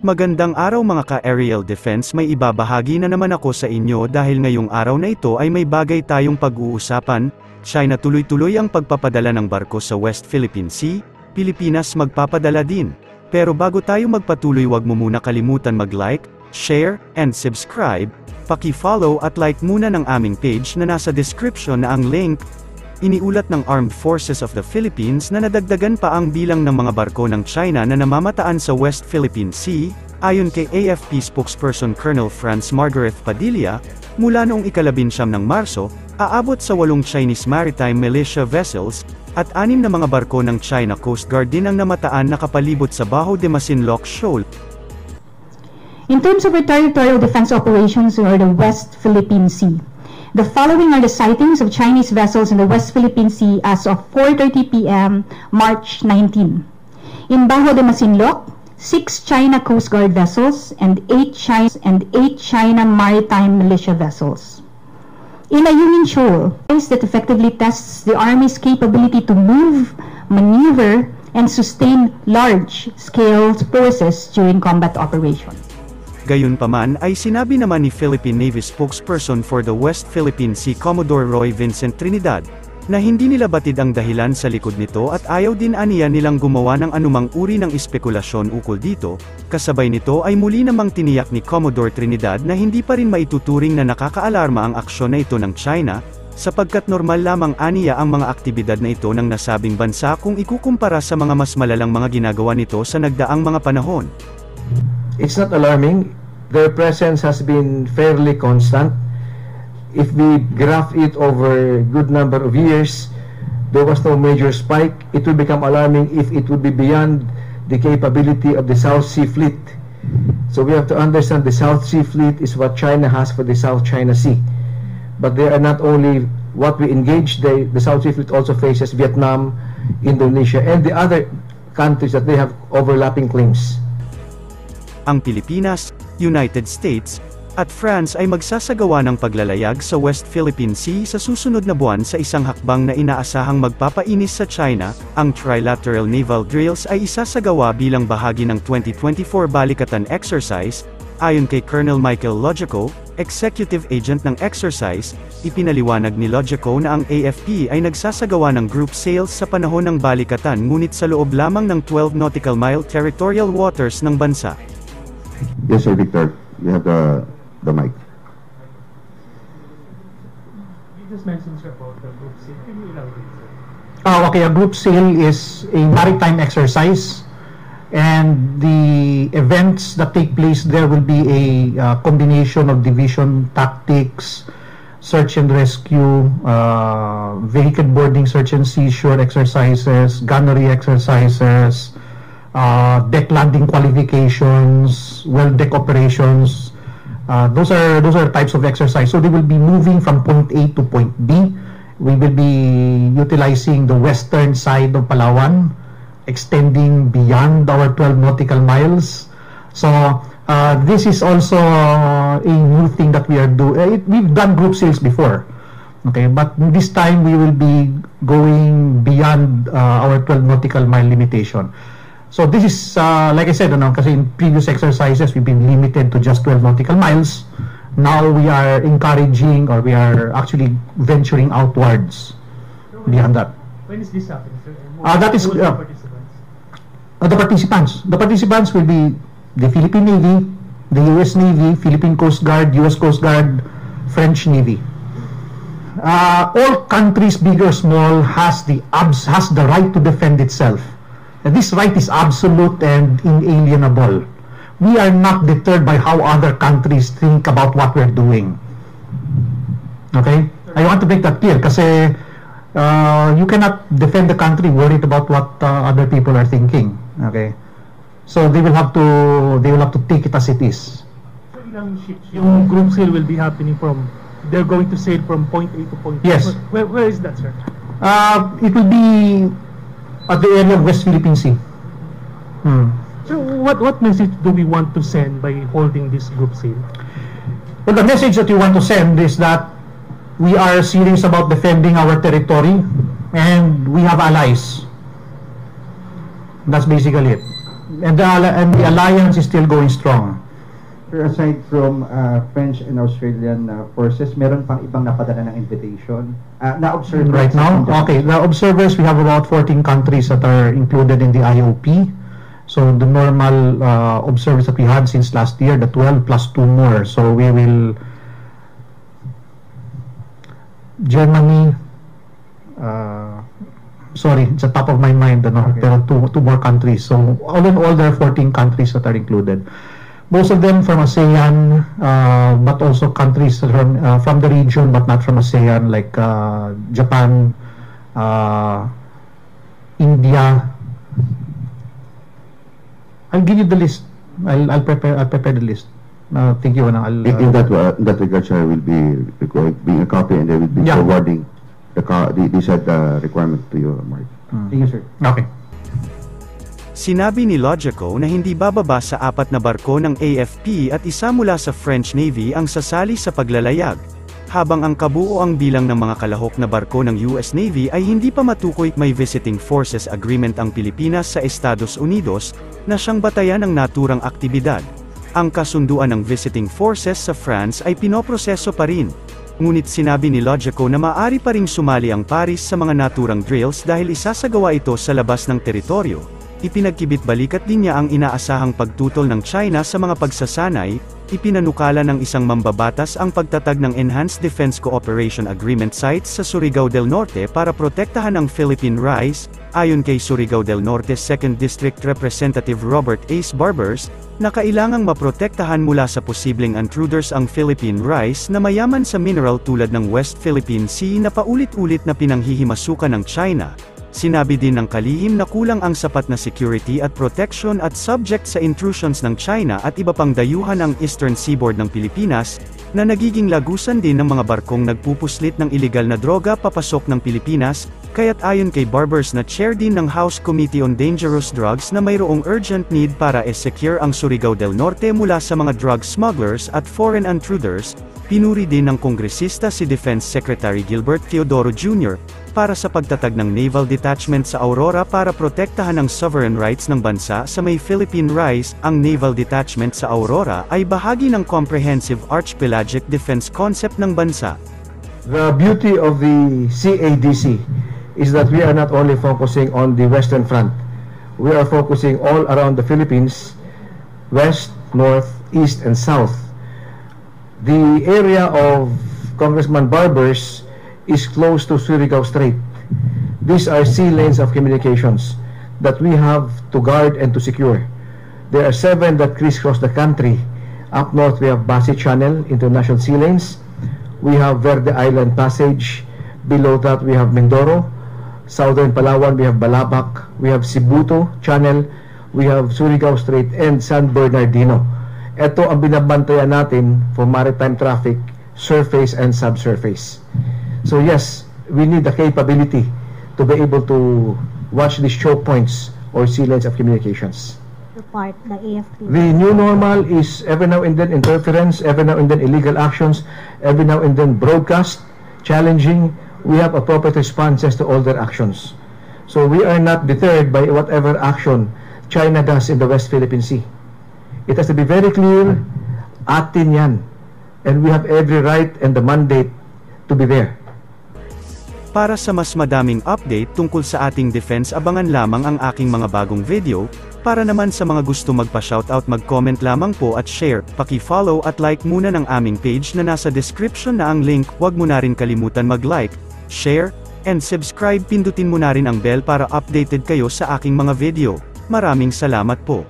Magandang araw mga ka-aerial defense, may ibabahagi na naman ako sa inyo dahil ngayong araw na ito ay may bagay tayong pag-uusapan. China tuloy-tuloy ang pagpapadala ng barko sa West Philippine Sea, Pilipinas magpapadala din. Pero bago tayo magpatuloy, wag mo muna kalimutan mag-like, share, and subscribe. Paki-follow at like muna ng aming page na nasa description na ang link. Iniulat ng Armed Forces of the Philippines na nadagdagan pa ang bilang ng mga barko ng China na namamataan sa West Philippine Sea, ayon kay AFP spokesperson Colonel Franz Margaret Padilla. Mula noong ika-19 ng Marso, aabot sa 8 Chinese maritime militia vessels, at 6 na mga barko ng China Coast Guard din ang namataan nakapalibot sa Bajo de Masinloc Shoal. In terms of our territorial defense operations in the West Philippine Sea, the following are the sightings of Chinese vessels in the West Philippine Sea as of 4:30 p.m. March 19. In Bajo de Masinloc, 6 China Coast Guard vessels and 8 China maritime militia vessels. In Ayungin Shoal, that effectively tests the Army's capability to move, maneuver, and sustain large-scale forces during combat operations. Gayunpaman ay sinabi naman ni Philippine Navy spokesperson for the West Philippine Sea Commodore Roy Vincent Trinidad, na hindi nila batid ang dahilan sa likod nito at ayaw din aniya nilang gumawa ng anumang uri ng espekulasyon ukol dito. Kasabay nito ay muli namang tiniyak ni Commodore Trinidad na hindi pa rin maituturing na nakakaalarma ang aksyon na ito ng China, sapagkat normal lamang aniya ang mga aktibidad na ito ng nasabing bansa kung ikukumpara sa mga mas malalang mga ginagawa nito sa nagdaang mga panahon. It's not alarming. Their presence has been fairly constant. If we graph it over a good number of years, there was no major spike. It will become alarming if it would be beyond the capability of the South Sea Fleet. So we have to understand the South Sea Fleet is what China has for the South China Sea. But they are not only what we engage, the South Sea Fleet also faces Vietnam, Indonesia, and the other countries that they have overlapping claims. Ang Pilipinas, United States, at France ay magsasagawa ng paglalayag sa West Philippine Sea sa susunod na buwan sa isang hakbang na inaasahang magpapainis sa China. Ang trilateral naval drills ay isasagawa bilang bahagi ng 2024 balikatan exercise. Ayon kay Colonel Michael Logico, executive agent ng exercise, ipinaliwanag ni Logico na ang AFP ay nagsasagawa ng group sails sa panahon ng balikatan ngunit sa loob lamang ng 12 nautical mile territorial waters ng bansa. Yes, sir, Victor. You have the mic. You just mentioned, sir, about the group sail. Can you elaborate, sir? Okay, a group sail is a maritime exercise, and the events that take place there will be a combination of division tactics, search and rescue, vehicle boarding, search and seizure exercises, gunnery exercises, deck landing qualifications, well deck operations. Those are types of exercise. So they will be moving from point A to point B. We will be utilizing the western side of Palawan, extending beyond our 12 nautical miles. So this is also a new thing that we are doing. We've done group sails before, okay, but this time we will be going beyond our 12 nautical mile limitation. So this is, like I said, kasi in previous exercises, we've been limited to just 12 nautical miles. Now we are encouraging, or we are actually venturing outwards beyond that. When is this happening, sir? That is the participants. The participants will be the Philippine Navy, the U.S. Navy, Philippine Coast Guard, U.S. Coast Guard, French Navy. All countries, big or small, has the right to defend itself. This right is absolute and inalienable. We are not deterred by how other countries think about what we're doing. Okay? I want to make that clear kasi you cannot defend the country worried about what other people are thinking. Okay? So they will have to take it as it is. So ilang ships yung group sail will be happening from, they're going to sail from point A to point B? Yes. Where is that, sir? It will be at the area of West Philippine Sea. So what message do we want to send by holding this group sail? Well, the message that you want to send is that we are serious about defending our territory and we have allies. That's basically it. And the alliance is still going strong. Sir, aside from French and Australian forces, meron pang ibang napadala ng invitation na observers Right now? Okay, the observers, we have about 14 countries that are included in the IOP. So the normal observers that we had since last year, the 12 plus 2 more. So we will Germany, sorry, it's at top of my mind, no? Okay. Pero two more countries. So all in all, there are 14 countries that are included. Most of them from ASEAN, but also countries from the region, but not from ASEAN, like Japan, India. I'll give you the list. I'll prepare the list. Thank you. In that regard, sir, will be being a copy, and they will be forwarding the said requirement to you, Mark. Thank you, sir. Okay. Sinabi ni Logico na hindi bababa sa 4 na barko ng AFP at isa mula sa French Navy ang sasali sa paglalayag, habang ang kabuoang bilang ng mga kalahok na barko ng US Navy ay hindi pa matukoy. May Visiting Forces Agreement ang Pilipinas sa Estados Unidos na siyang batayan ng naturang aktibidad. Ang kasunduan ng Visiting Forces sa France ay pinoproseso pa rin. Ngunit sinabi ni Logico na maaari pa ring sumali ang Paris sa mga naturang drills dahil isasagawa ito sa labas ng teritoryo. Ipinagkibit-balikat din niya ang inaasahang pagtutol ng China sa mga pagsasanay. Ipinanukala ng isang mambabatas ang pagtatag ng Enhanced Defense Cooperation Agreement sites sa Surigao del Norte para protektahan ang Philippine rice. Ayon kay Surigao del Norte 2nd District Representative Robert Ace Barbers, na kailangang maprotektahan mula sa posibleng intruders ang Philippine rice na mayaman sa mineral tulad ng West Philippine Sea na paulit-ulit na pinanghihimasukan ng China. Sinabi din ng kalihim na kulang ang sapat na security at protection at subject sa intrusions ng China at iba pang dayuhan ang Eastern Seaboard ng Pilipinas, na nagiging lagusan din ng mga barkong nagpupuslit ng iligal na droga papasok ng Pilipinas, kaya't ayon kay Barbers na chair din ng House Committee on Dangerous Drugs na mayroong urgent need para secure ang Surigao del Norte mula sa mga drug smugglers at foreign intruders. Pinuri din ng kongresista si Defense Secretary Gilbert Teodoro Jr. para sa pagtatag ng Naval Detachment sa Aurora para protektahan ang sovereign rights ng bansa sa may Philippine rice. Ang Naval Detachment sa Aurora ay bahagi ng Comprehensive Archipelagic Defense Concept ng bansa. The beauty of the CADC is that we are not only focusing on the Western Front. We are focusing all around the Philippines, West, North, East, and South. The area of Congressman Barbers is close to Surigao Strait. These are sea lanes of communications that we have to guard and to secure. There are 7 that crisscross the country. Up north we have Basi Channel, international sea lanes. We have Verde Island Passage. Below that we have Mindoro. Southern Palawan we have Balabac. We have Sibuto Channel. We have Surigao Strait and San Bernardino. Ito ang binabantayan natin for maritime traffic, surface and subsurface. So yes, we need the capability to be able to watch these choke points or sea lanes of communications. The AFP. The new normal is every now and then interference, every now and then illegal actions, every now and then broadcast, challenging. We have appropriate responses to all their actions. So we are not deterred by whatever action China does in the West Philippine Sea. It has to be very clear, atin yan. And we have every right and the mandate to be there. Para sa mas madaming update tungkol sa ating defense, abangan lamang ang aking mga bagong video. Para naman sa mga gusto magpa-shoutout, mag-comment lamang po at share, paki-follow at like muna ng aming page na nasa description na ang link. Huwag mo na rin kalimutan mag-like, share, and subscribe. Pindutin mo na rin ang bell para updated kayo sa aking mga video. Maraming salamat po.